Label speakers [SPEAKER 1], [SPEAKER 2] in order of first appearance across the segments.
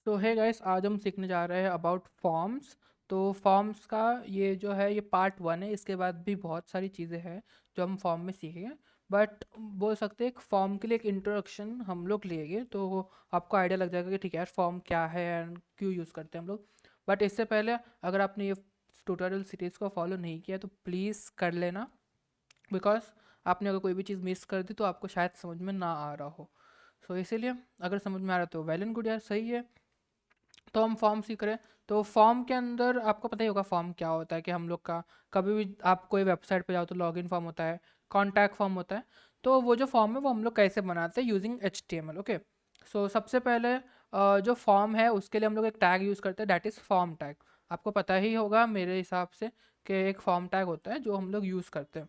[SPEAKER 1] तो है गाइस, आज हम सीखने जा रहे हैं अबाउट फॉर्म्स। तो फॉर्म्स का ये जो है ये पार्ट 1 है। इसके बाद भी बहुत सारी चीज़ें हैं जो हम फॉर्म में सीखेंगे। बट बोल सकते हैं एक फॉर्म के लिए एक इंट्रोडक्शन हम लोग लेंगे तो आपको आइडिया लग जाएगा कि ठीक है यार फॉर्म क्या है एंड क्यों यूज़ करते हैं हम लोग। बट इससे पहले अगर आपने ये ट्यूटोरियल सीरीज़ को फॉलो नहीं किया तो प्लीज़ कर लेना, बिकॉज आपने अगर कोई भी चीज़ मिस कर दी तो आपको शायद समझ में ना आ रहा हो। सो इसीलिए अगर समझ में आ रहा है तो वेल एंड गुड यार, सही है। तो हम फॉर्म सीख रहे हैं। तो फॉर्म के अंदर आपको पता ही होगा फॉर्म क्या होता है, कि हम लोग का कभी भी आप कोई वेबसाइट पे जाओ तो लॉगिन फॉर्म होता है, कॉन्टैक्ट फॉर्म होता है। तो वो जो फॉर्म है वो हम लोग कैसे बनाते हैं यूजिंग HTML। ओके, सो सबसे पहले जो फॉर्म है उसके लिए हम लोग एक टैग यूज़ करते हैं, दैट इज़ फॉर्म टैग। आपको पता ही होगा मेरे हिसाब से कि एक फॉर्म टैग होता है जो हम लोग यूज़ करते हैं।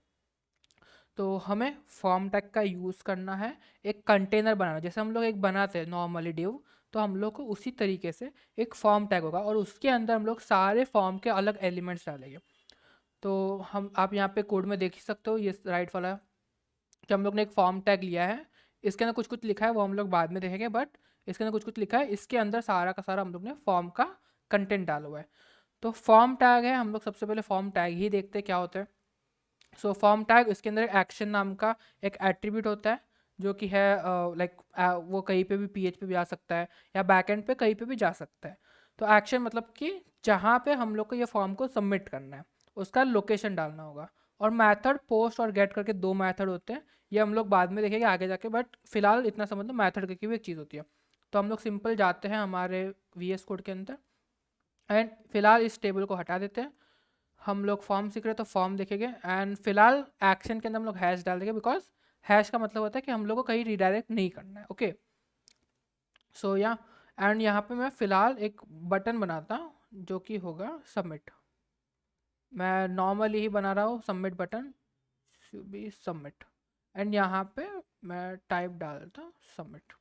[SPEAKER 1] तो हमें फॉर्म टैग का यूज़ करना है एक कंटेनर बनाना, जैसे हम लोग एक बनाते हैं नॉर्मली डिव, तो हम लोग को उसी तरीके से एक फॉर्म टैग होगा और उसके अंदर हम लोग सारे फॉर्म के अलग एलिमेंट्स डालेंगे। तो हम आप यहाँ पे कोड में देख ही सकते हो, ये राइट वाला कि हम लोग ने एक फॉर्म टैग लिया है। इसके अंदर कुछ कुछ लिखा है वो हम लोग बाद में देखेंगे, बट इसके अंदर कुछ कुछ लिखा है, इसके अंदर सारा का सारा हम लोग ने फॉर्म का कंटेंट डाला हुआ है। तो फॉर्म टैग है, हम लोग सबसे पहले फॉर्म टैग ही देखते हैं क्या होता है। सो फॉर्म टैग, इसके अंदर एक्शन नाम का एक एट्रीब्यूट होता है जो कि है लाइक वो कहीं पे भी PHP भी आ सकता है या बैकएंड पे कहीं पे भी जा सकता है। तो एक्शन मतलब कि जहाँ पे हम लोग को ये फॉर्म को सबमिट करना है उसका लोकेशन डालना होगा। और मेथड पोस्ट और गेट करके दो मेथड होते हैं, ये हम लोग बाद में देखेंगे आगे जाके, बट फिलहाल इतना समझ लो मेथड की भी एक चीज़ होती है। तो हम लोग सिंपल जाते हैं हमारे VS कोड के अंदर एंड फिलहाल इस टेबल को हटा देते हैं। हम लोग फॉर्म सीख रहे हैं तो फॉर्म देखेंगे एंड फिलहाल एक्शन के अंदर हम लोग हैश डाल देंगे, बिकॉज हैश का मतलब होता है कि हम लोग को कहीं रिडायरेक्ट नहीं करना है। ओके, सो या एंड यहाँ पे मैं फिलहाल एक बटन बनाता हूँ जो कि होगा सबमिट। मैं नॉर्मली ही बना रहा हूँ submit button, B submit. And यहाँ पे मैं टाइप डालता हूँ सबमिट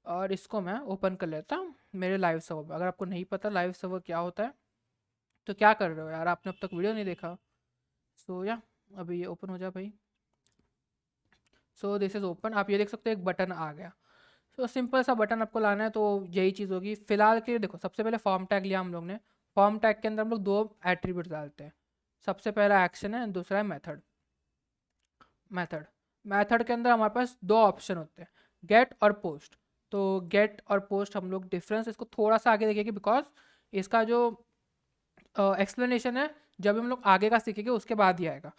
[SPEAKER 1] और इसको मैं ओपन कर लेता हूँ मेरे लाइव सर्वर में। अगर आपको नहीं पता लाइव सर्वर क्या होता है तो क्या कर रहे हो यार, आपने अब तक वीडियो नहीं देखा। सो या अभी ये ओपन हो जाए भाई। सो दिस इज़ ओपन, आप ये देख सकते हो एक बटन आ गया। सो सिंपल सा बटन आपको लाना है तो यही चीज़ होगी। फिलहाल के लिए देखो, सबसे पहले फॉर्म टैग लिया हम लोग ने। फॉर्म टैग के अंदर हम लोग दो एट्रीब्यूट डालते हैं, सबसे पहला एक्शन है दूसरा है मेथड। मेथड मेथड के अंदर हमारे पास दो ऑप्शन होते हैं, गेट और पोस्ट। तो गेट और पोस्ट हम लोग डिफरेंस इसको थोड़ा सा आगे देखेंगे, बिकॉज इसका जो एक्सप्लेनेशन है जब भी हम लोग आगे का सीखेंगे उसके बाद ही आएगा।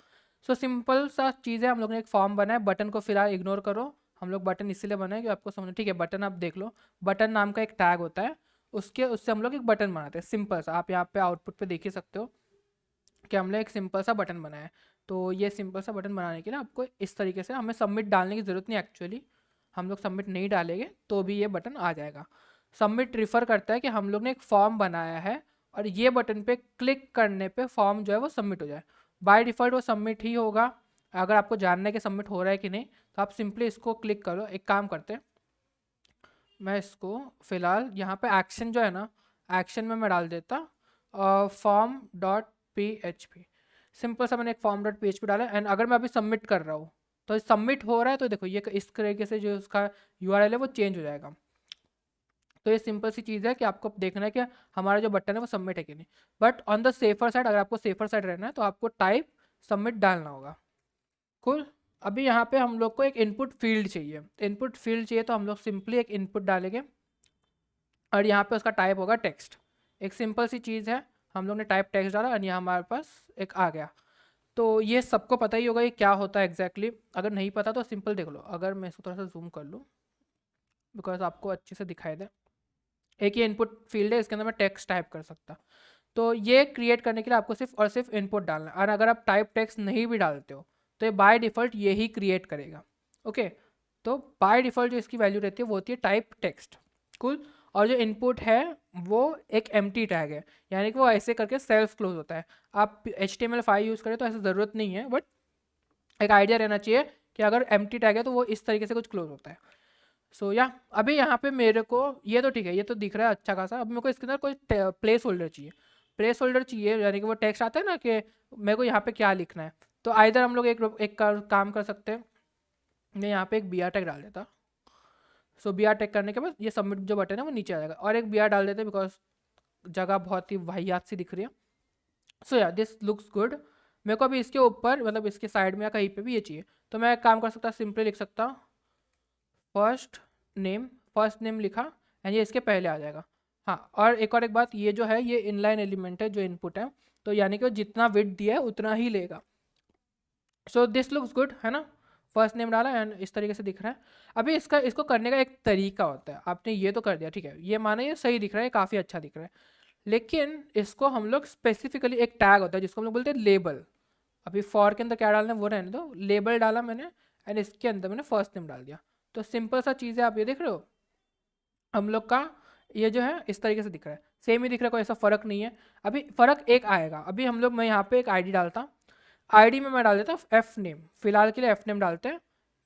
[SPEAKER 1] सो सिंपल सा चीज़ है, हम लोग ने एक फॉर्म बनाया। बटन को फिलहाल इग्नोर करो, हम लोग बटन इसीलिए बनाए कि आपको समझ, ठीक है। बटन आप देख लो, बटन नाम का एक टैग होता है, उसके उससे हम लोग एक बटन बनाते हैं सिंपल सा। आप यहाँ पे आउटपुट पे देख ही सकते हो कि हमने एक सिंपल सा बटन बनाया है। तो ये सिंपल सा बटन बनाने के लिए आपको इस तरीके से, हमें सबमिट डालने की ज़रूरत नहीं एक्चुअली। हम लोग सबमिट नहीं डालेंगे तो भी ये बटन आ जाएगा। सबमिट रिफ़र करता है कि हम लोग ने एक फॉर्म बनाया है और ये बटन पे क्लिक करने पे फॉर्म जो है वो सबमिट हो जाए। बाय डिफ़ॉल्ट वो सबमिट ही होगा। अगर आपको जानना है कि सबमिट हो रहा है कि नहीं तो आप सिंपली इसको क्लिक करो। एक काम करते हैं, मैं इसको फ़िलहाल यहाँ पे एक्शन जो है ना, एक्शन में मैं डाल देता फॉर्म डॉट PHP। सिंपल सा मैंने एक फॉर्म डॉट PHP डाला एंड अगर मैं अभी सबमिट कर रहा हूँ तो सबमिट हो रहा है, तो देखो ये इस तरीके से जो उसका URL है वो चेंज हो जाएगा। तो ये सिंपल सी चीज़ है कि आपको देखना है कि हमारा जो बटन है वो सबमिट है कि नहीं। But on the safer side, अगर आपको सेफर साइड रहना है तो आपको टाइप सबमिट डालना होगा। कुल, अभी यहाँ पे हम लोग को एक इनपुट फील्ड चाहिए। इनपुट फील्ड चाहिए तो हम लोग सिंपली एक इनपुट डालेंगे और यहाँ पे उसका टाइप होगा टेक्स्ट। एक सिंपल सी चीज़ है, हम लोग ने टाइप टेक्स्ट डाला और यहाँ हमारे पास एक आ गया। तो ये सबको पता ही होगा ये क्या होता है एग्जैक्टली अगर नहीं पता तो सिंपल देख लो। अगर मैं इसको थोड़ा सा जूम कर लूँ बिकॉज आपको अच्छे से दिखाई दे, एक ये इनपुट फील्ड है, इसके अंदर मैं टेक्स्ट टाइप कर सकता। तो ये क्रिएट करने के लिए आपको सिर्फ और सिर्फ इनपुट डालना है, और अगर आप टाइप टेक्स्ट नहीं भी डालते हो तो ये बाय डिफ़ॉल्ट ये ही क्रिएट करेगा। ओके, तो बाय डिफ़ॉल्ट जो इसकी वैल्यू रहती है वो होती है टाइप टेक्स्ट। कुल, और जो इनपुट है वो एक एम्प्टी टैग है, यानी कि वो ऐसे करके सेल्फ क्लोज होता है। आप HTML5 यूज़ करें तो ऐसा ज़रूरत नहीं है, बट एक आइडिया रहना चाहिए कि अगर एम्प्टी टैग है तो वो इस तरीके से कुछ क्लोज होता है। सो या अभी यहाँ पे मेरे को ये तो ठीक है, ये तो दिख रहा है अच्छा खासा। अब मेरे को इसके अंदर कोई प्लेस होल्डर चाहिए। प्लेस होल्डर चाहिए यानी कि वो टेक्स्ट आता है ना कि मेरे को यहाँ पे क्या लिखना है। तो आइधर हम लोग एक काम कर सकते हैं, मैं यहाँ पे एक BR टैग डाल देता। सो बी आर टैग करने के बाद ये सबमिट जो बटन है वो नीचे आ जाएगा, और एक बी आर डाल देते हैं बिकॉज जगह बहुत ही वाहियात सी दिख रही है। सो या दिस लुक्स गुड। मेरे को अभी इसके ऊपर मतलब इसके साइड में या कहीं पे भी ये चाहिए, तो मैं एक काम कर सकता, सिंपली लिख सकता फर्स्ट नेम लिखा एंड ये इसके पहले आ जाएगा। हाँ, और एक बात, ये जो है ये इनलाइन एलिमेंट है जो इनपुट है, तो यानी कि वो जितना विड्थ दिया है उतना ही लेगा। सो दिस लुक्स गुड है ना, फर्स्ट नेम डाला एंड इस तरीके से दिख रहा है। अभी इसको करने का एक तरीका होता है, आपने ये तो कर दिया ठीक है, ये माना ये सही दिख रहा है, काफ़ी अच्छा दिख रहा है, लेकिन इसको हम लोग स्पेसिफिकली एक टैग होता है जिसको हम लोग बोलते हैं लेबल। अभी फॉर के अंदर क्या डालना है वो रहने दो, लेबल डाला मैंने एंड इसके अंदर मैंने फर्स्ट नेम डाल दिया। तो सिंपल सा चीज़ है, आप ये देख रहे हो हम लोग का ये जो है इस तरीके से दिख रहा है, सेम ही दिख रहा है, कोई ऐसा फ़र्क नहीं है। अभी फ़र्क एक आएगा, अभी हम लोग मैं यहाँ पे एक आईडी डालता, आईडी में मैं डाल देता एफ नेम, फिलहाल के लिए एफ नेम डालते हैं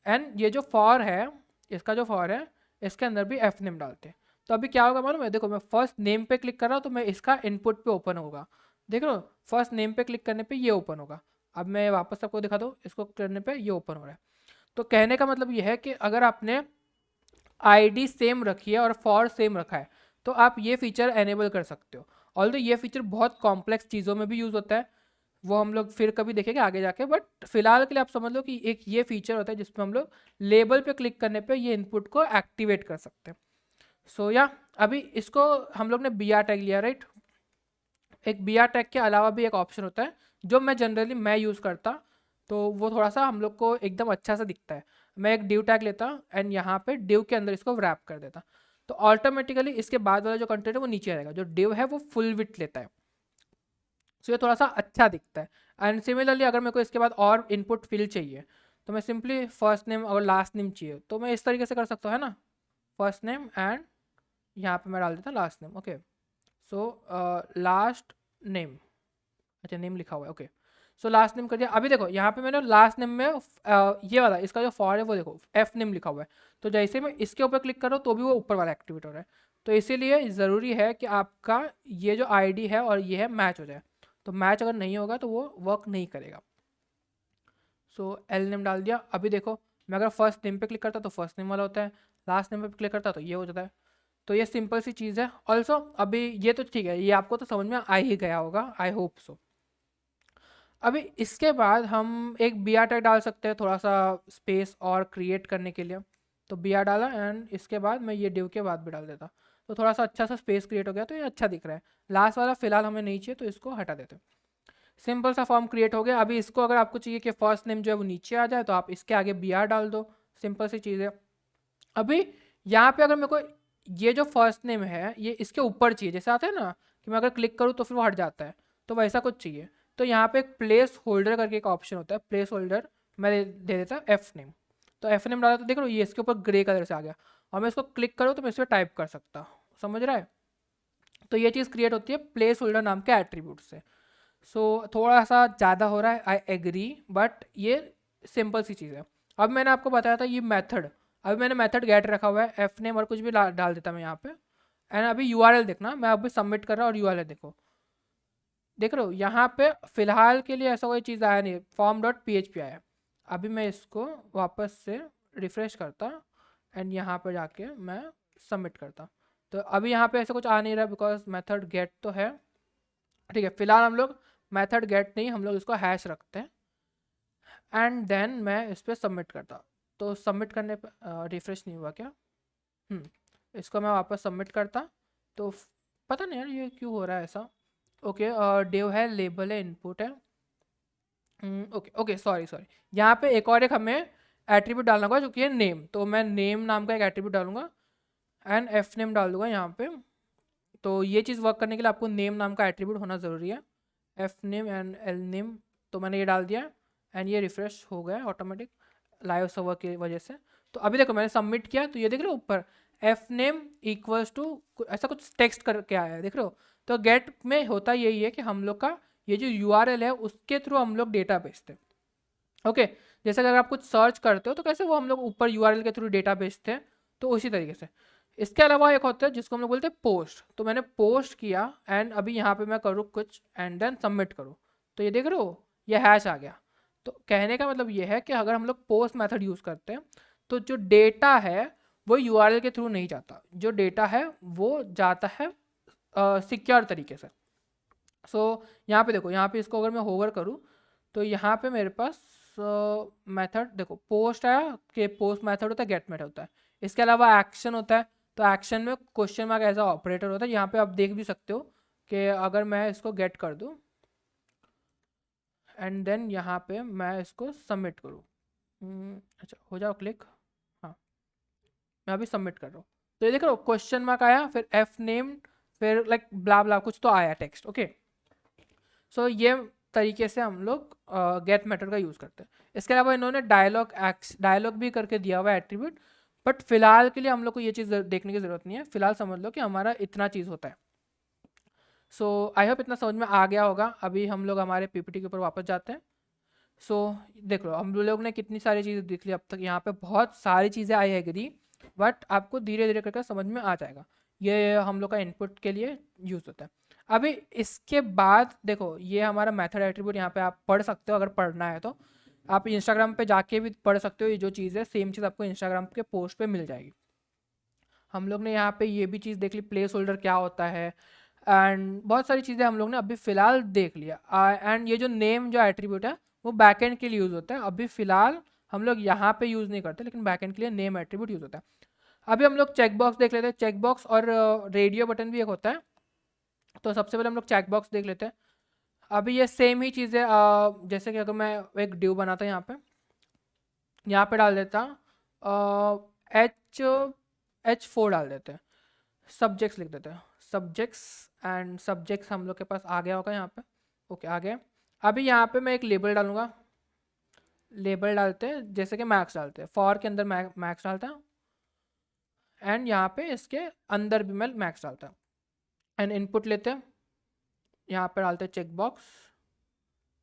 [SPEAKER 1] एंड ये जो फॉर है, इसका जो फॉर है इसके अंदर भी एफ नेम डालते हैं। तो अभी क्या होगा मालूम है, देखो मैं फर्स्ट नेम पे क्लिक कर रहा हूँ तो मैं इसका इनपुट पे ओपन होगा, देख रहे हो फर्स्ट नेम पे क्लिक करने पे ये ओपन होगा। अब मैं वापस आपको दिखा दूँ, इसको करने पे ये ओपन हो रहा है। तो कहने का मतलब ये है कि अगर आपने आईडी सेम रखी है और फॉर सेम रखा है तो आप ये फीचर एनेबल कर सकते हो। ऑल्दो ये फीचर बहुत कॉम्प्लेक्स चीज़ों में भी यूज़ होता है, वो हम लोग फिर कभी देखेंगे आगे जाके, बट फिलहाल के लिए आप समझ लो कि एक ये फीचर होता है जिसमें हम लोग लेबल पे क्लिक करने पे ये इनपुट को एक्टिवेट कर सकते हैं। सो या अभी इसको हम लोग ने बी आर टैग लिया राइट। एक बी आर टैग के अलावा भी एक ऑप्शन होता है जो मैं जनरली यूज़ करता, तो वो थोड़ा सा हम लोग को एकदम अच्छा सा दिखता है। मैं एक डिव टैग लेता एंड यहाँ पे डिव के अंदर इसको रैप कर देता, तो ऑटोमेटिकली इसके बाद वाला जो कंटेंट है वो नीचे आएगा, जो डिव है वो फुल विड्थ लेता है। सो ये थोड़ा सा अच्छा दिखता है। एंड सिमिलरली अगर मेरे को इसके बाद और इनपुट फिल चाहिए तो मैं सिंपली फर्स्ट नेम और लास्ट नेम चाहिए तो मैं इस तरीके से कर सकता हूँ, है ना, फर्स्ट नेम एंड यहाँ पे मैं डाल देता last name. Okay, so last name, अच्छा नेम लिखा हुआ है, ओके सो लास्ट नेम कर दिया। अभी देखो यहाँ पे मैंने लास्ट नेम में ये वाला इसका जो फॉर है वो देखो एफ नेम लिखा हुआ है, तो जैसे मैं इसके ऊपर क्लिक करूँ तो भी वो ऊपर वाला एक्टिवेट हो रहा है। तो इसीलिए ज़रूरी है कि आपका ये जो आईडी है और ये है मैच हो जाए, तो मैच अगर नहीं होगा तो वो वर्क नहीं करेगा। सो एल नेम डाल दिया। अभी देखो मैं अगर फर्स्ट नेम पे क्लिक करता तो फर्स्ट नेम वाला होता है, लास्ट नेम पे क्लिक करता तो ये हो जाता है। तो ये सिंपल सी चीज़ है। ऑल्सो अभी ये तो ठीक है, ये आपको तो समझ में आ ही गया होगा, आई होप सो। अभी इसके बाद हम एक बी आर टैग डाल सकते हैं थोड़ा सा स्पेस और क्रिएट करने के लिए, तो बी आर डाला एंड इसके बाद मैं ये डिव के बाद भी डाल देता, तो थोड़ा सा अच्छा सा स्पेस क्रिएट हो गया, तो ये अच्छा दिख रहा है। लास्ट वाला फिलहाल हमें नहीं चाहिए तो इसको हटा देते हैं। सिंपल सा फॉर्म क्रिएट हो गया। अभी इसको अगर आपको चाहिए कि फर्स्ट नेम जो है वो नीचे आ जाए तो आप इसके आगे बी आर डाल दो, सिंपल सी चीज़ है। अभी यहाँ पे अगर मेरे को ये जो फर्स्ट नेम है ये इसके ऊपर चाहिए, जैसे आता है ना कि मैं अगर क्लिक करूँ तो फिर वो हट जाता है, तो वैसा कुछ चाहिए। तो यहाँ पे एक प्लेस होल्डर करके एक ऑप्शन होता है, प्लेस होल्डर मैं दे देता एफ नेम। तो एफ नेम डाला तो देख लो ये इसके ऊपर ग्रे कलर से आ गया, और मैं इसको क्लिक करूँ तो मैं इस पर टाइप कर सकता हूँ, समझ रहा है। तो ये चीज़ क्रिएट होती है प्लेस होल्डर नाम के एट्रीब्यूट से। सो थोड़ा सा ज़्यादा हो रहा है, आई एग्री, बट ये सिंपल सी चीज़ है। अब मैंने आपको बताया था ये मेथड, अभी मैंने मेथड गेट रखा हुआ है, एफ नेम और कुछ भी डाल देता मैं यहाँ पे एंड अभी यूआरएल देखना, मैं अभी सबमिट कर रहा हूँ और यूआरएल देखो, देख रहे हो यहाँ पे फिलहाल के लिए ऐसा कोई चीज़ आया नहीं, form dot P H P आया। अभी मैं इसको वापस से रिफ्रेश करता एंड यहाँ पे जाके मैं सबमिट करता, तो अभी यहाँ पे ऐसा कुछ आ नहीं रहा बिकॉज मेथड गेट तो है, ठीक है। फिलहाल हम लोग मेथड गेट नहीं, हम लोग इसको हैश रखते हैं एंड देन मैं इस पर सबमिट करता, तो सबमिट करने पर रिफ्रेश नहीं हुआ क्या, इसको मैं वापस सबमिट करता, तो पता नहीं यार ये क्यों हो रहा है ऐसा। ओके, डिव है, लेबल है, इनपुट है, ओके ओके सॉरी यहाँ पे एक हमें एट्रीब्यूट डालना होगा जो कि है नेम, तो मैं नेम नाम का एक एट्रीब्यूट डालूंगा एंड एफ नेम डाल दूंगा यहाँ पे। तो ये चीज़ वर्क करने के लिए आपको नेम नाम का एट्रीब्यूट होना ज़रूरी है, F name and L name, तो मैंने ये डाल दिया एंड ये रिफ्रेश हो गया ऑटोमेटिक लाइव सर्वर की वजह से। तो अभी देखो मैंने सबमिट किया तो ये देख रहे हो ऊपर एफ नेम इक्वल्स टू ऐसा कुछ टेक्स्ट करके आया है, देख रहे हो। तो गेट में होता यही है कि हम लोग का ये जो यूआरएल है उसके थ्रू हम लोग डेटा भेजते हैं, ओके। जैसे अगर आप कुछ सर्च करते हो तो कैसे वो हम लोग ऊपर यूआरएल के थ्रू डेटा भेजते हैं, तो उसी तरीके से। इसके अलावा एक होता है जिसको हम लोग बोलते हैं पोस्ट, तो मैंने पोस्ट किया एंड अभी यहाँ पे मैं करूँ कुछ एंड देन सबमिट करूँ, तो ये देख रहे हो ये हैश आ गया। तो कहने का मतलब ये है कि अगर हम लोग पोस्ट मेथड यूज़ करते हैं तो जो डेटा है वो यूआरएल के थ्रू नहीं जाता, जो डेटा है वो जाता है सिक्योर तरीके से। सो यहाँ पे देखो, यहाँ पे इसको अगर मैं होवर करूँ तो यहाँ पे मेरे पास मेथड देखो, पोस्ट आया कि पोस्ट मेथड होता है, गेट मेथड होता है, इसके अलावा एक्शन होता है। तो एक्शन में क्वेश्चन मार्क एज ऑपरेटर होता है। यहाँ पे आप देख भी सकते हो कि अगर मैं इसको गेट कर दूँ एंड देन यहाँ पे मैं इसको सबमिट करूँ, अच्छा हो जाओ क्लिक, हाँ मैं अभी सबमिट कर रहा हूँ। तो ये देख रहे हो क्वेश्चन मार्क आया, फिर एफ नेम, फिर लाइक ब्ला ब्ला कुछ तो आया टेक्स्ट। ओके, सो ये तरीके से हम लोग गेट मेथड का यूज़ करते हैं। इसके अलावा इन्होंने डायलॉग भी करके दिया हुआ है एट्रीब्यूट, बट फिलहाल के लिए हम लोग को ये चीज़ देखने की ज़रूरत नहीं है। फिलहाल समझ लो कि हमारा इतना चीज़ होता है। सो आई होप इतना समझ में आ गया होगा। अभी हम लोग हमारे पीपीटी के ऊपर वापस जाते हैं। सो देख लो, हम लोग ने कितनी सारी चीज़ें देख ली अब तक। यहाँ पे बहुत सारी चीज़ें आई है एग्री, बट आपको धीरे धीरे करके समझ में आ जाएगा। ये हम लोग का इनपुट के लिए यूज़ होता है। अभी इसके बाद देखो, ये हमारा मेथड एट्रीब्यूट यहाँ पे आप पढ़ सकते हो, अगर पढ़ना है तो आप इंस्टाग्राम पे जाके भी पढ़ सकते हो। ये जो चीज़ है सेम चीज़ आपको इंस्टाग्राम के पोस्ट पे मिल जाएगी। हम लोग ने यहाँ पे ये भी चीज़ देख ली, प्लेस होल्डर क्या होता है, एंड बहुत सारी चीज़ें हम लोग ने अभी फ़िलहाल देख लिया। एंड ये जो नेम जो एट्रीब्यूट है वो बैकएंड के लिए यूज़ होता है। अभी फ़िलहाल हम लोग यहाँ पे यूज़ नहीं करते, लेकिन बैकएंड के लिए नेम एट्रीब्यूट यूज़ होता है। अभी हम लोग चेकबॉक्स देख लेते हैं। चेकबॉक्स और रेडियो बटन भी एक होता है। तो सबसे पहले हम लोग चेकबॉक्स देख लेते हैं। अभी ये सेम ही चीज़ है, जैसे कि अगर मैं एक ड्यू बनाता यहाँ पे डाल देता एच H4 डाल देते हैं, सब्जेक्ट्स लिख देते हैं, सब्जेक्ट्स, एंड सब्जेक्ट्स हम लोग के पास आ गया होगा यहाँ पे। ओके आ गया। अभी यहाँ पे मैं एक लेबल डालूंगा। लेबल डालते हैं जैसे कि मैक्स डालते हैं, फॉर के अंदर मैक्स डालता है, एंड यहाँ पे इसके अंदर भी मैं मैक्स डालता हूँ। एंड इनपुट लेते हैं, यहाँ पे डालते हैं चेक बॉक्स।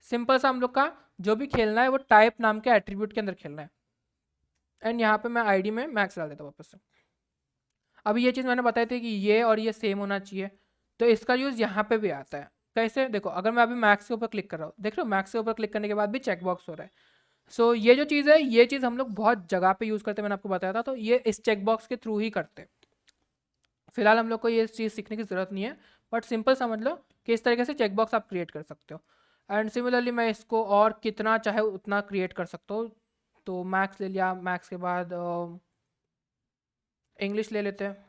[SPEAKER 1] सिंपल सा हम लोग का जो भी खेलना है वो टाइप नाम के एट्रीब्यूट के अंदर खेलना है। एंड यहाँ पे मैं आईडी में मैक्स डाल देता हूँ वापस से। अभी ये चीज़ मैंने बताई थी कि ये और ये सेम होना चाहिए, तो इसका यूज़ यहाँ पे भी आता है। कैसे देखो, अगर मैं अभी मैक्स के ऊपर क्लिक कर रहा हूँ, देख रहे हो मैक्स के ऊपर क्लिक करने के बाद भी चेकबॉक्स हो रहा है। सो ये जो चीज़ है, ये चीज़ हम लोग बहुत जगह पे यूज़ करते हैं, मैंने आपको बताया था। तो ये इस चेकबॉक्स के थ्रू ही करते हैं। फिलहाल हम लोग को ये चीज़ सीखने की ज़रूरत नहीं है, बट सिंपल समझ लो कि इस तरीके से चेकबॉक्स आप क्रिएट कर सकते हो। एंड सिमिलरली मैं इसको और कितना चाहे उतना क्रिएट कर सकता हूँ। तो मैक्स ले लिया, मैक्स के बाद इंग्लिश ले लेते हैं,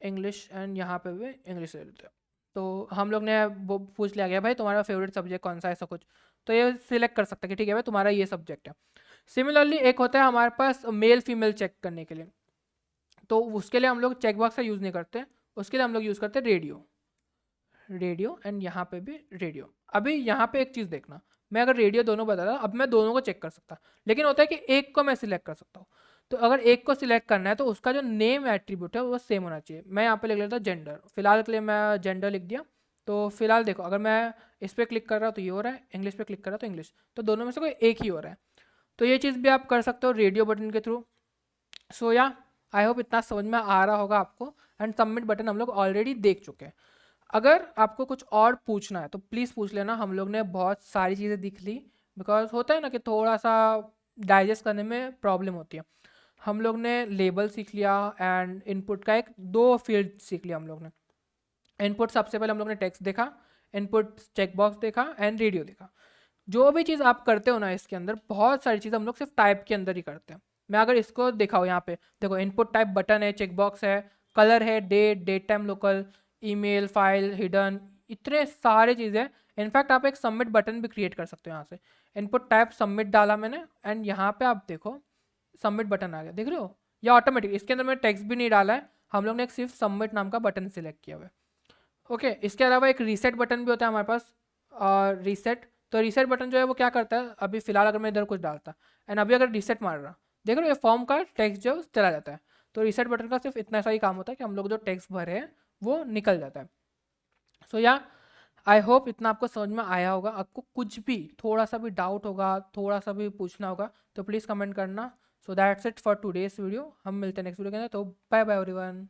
[SPEAKER 1] इंग्लिश, एंड यहाँ पे भी इंग्लिश ले लेते हैं। तो हम लोग ने वो पूछ लिया गया भाई तुम्हारा फेवरेट सब्जेक्ट कौन सा है, ऐसा कुछ, तो ये सिलेक्ट कर सकते हैं कि ठीक है भाई तुम्हारा ये सब्जेक्ट है। सिमिलरली एक होता है हमारे पास मेल फीमेल चेक करने के लिए, तो उसके लिए हम लोग चेकबॉक्स का यूज़ नहीं करते, उसके लिए हम लोग यूज़ करते हैं रेडियो। रेडियो, एंड यहाँ पे भी रेडियो। अभी यहाँ पे एक चीज़ देखना, मैं अगर रेडियो दोनों बताता अब मैं दोनों को चेक कर सकता, लेकिन होता है कि एक को मैं सिलेक्ट कर सकता हूँ। तो अगर एक को सिलेक्ट करना है तो उसका जो नेम एट्रीब्यूट है वो सेम होना चाहिए। मैं यहाँ पे लिख लेता हूँ जेंडर, फिलहाल के लिए मैं जेंडर लिख दिया। तो फिलहाल देखो, अगर मैं इस पर क्लिक कर रहा हूँ तो ये हो रहा है, इंग्लिश पे क्लिक कर रहा हूँ तो इंग्लिश, तो दोनों में से कोई एक ही हो रहा है। तो ये चीज़ भी आप कर सकते हो रेडियो बटन के थ्रू। सो या आई होप इतना समझ में आ रहा होगा आपको। एंड सबमिट बटन हम लोग ऑलरेडी देख चुके हैं। अगर आपको कुछ और पूछना है तो प्लीज़ पूछ लेना, हम लोग ने बहुत सारी चीज़ें दिख ली। बिकॉज होता है ना कि थोड़ा सा डाइजेस्ट करने में प्रॉब्लम होती है। हम लोग ने लेबल सीख लिया, एंड इनपुट का एक दो फील्ड सीख लिया हम लोग ने। इनपुट सबसे पहले हम लोग ने टेक्स्ट देखा, इनपुट चेकबॉक्स देखा, एंड रेडियो देखा। जो भी चीज़ आप करते हो ना इसके अंदर, बहुत सारी चीज़ हम लोग सिर्फ टाइप के अंदर ही करते हैं। मैं अगर इसको दिखाऊँ यहाँ पे देखो, इनपुट टाइप बटन है, चेकबॉक्स है, कलर है, date, date time local, email, file, hidden, इतने सारे चीज़ें। इनफैक्ट आप एक सबमिट बटन भी क्रिएट कर सकते हो यहाँ से। इनपुट टाइप सबमिट डाला मैंने, एंड यहाँ पे आप देखो सबमिट बटन आ गया, देख रहे हो, ये ऑटोमेटिक। इसके अंदर मैंने टेक्स्ट भी नहीं डाला है, हम लोग ने एक सिर्फ सबमिट नाम का बटन सिलेक्ट किया हुआ है। ओके, इसके अलावा एक रीसेट बटन भी होता है हमारे पास, और रीसेट, तो रीसेट बटन जो है वो क्या करता है, अभी फिलहाल अगर मैं इधर कुछ डालता एंड अभी अगर रीसेट मार रहा, देख रहे हो ये फॉर्म का टेक्स्ट जो चला जाता है। तो रीसेट बटन का सिर्फ इतना सा ही काम होता है कि हम लोग जो टेक्स्ट भरे हैं वो निकल जाता है। सो या आई होप इतना आपको समझ में आया होगा। आपको कुछ भी थोड़ा सा भी डाउट होगा, थोड़ा सा भी पूछना होगा, तो प्लीज़ कमेंट करना। So that's it for today's video. हम मिलते हैं नेक्स्ट वीडियो के अंदर, तो बाय बाय एवरीवन।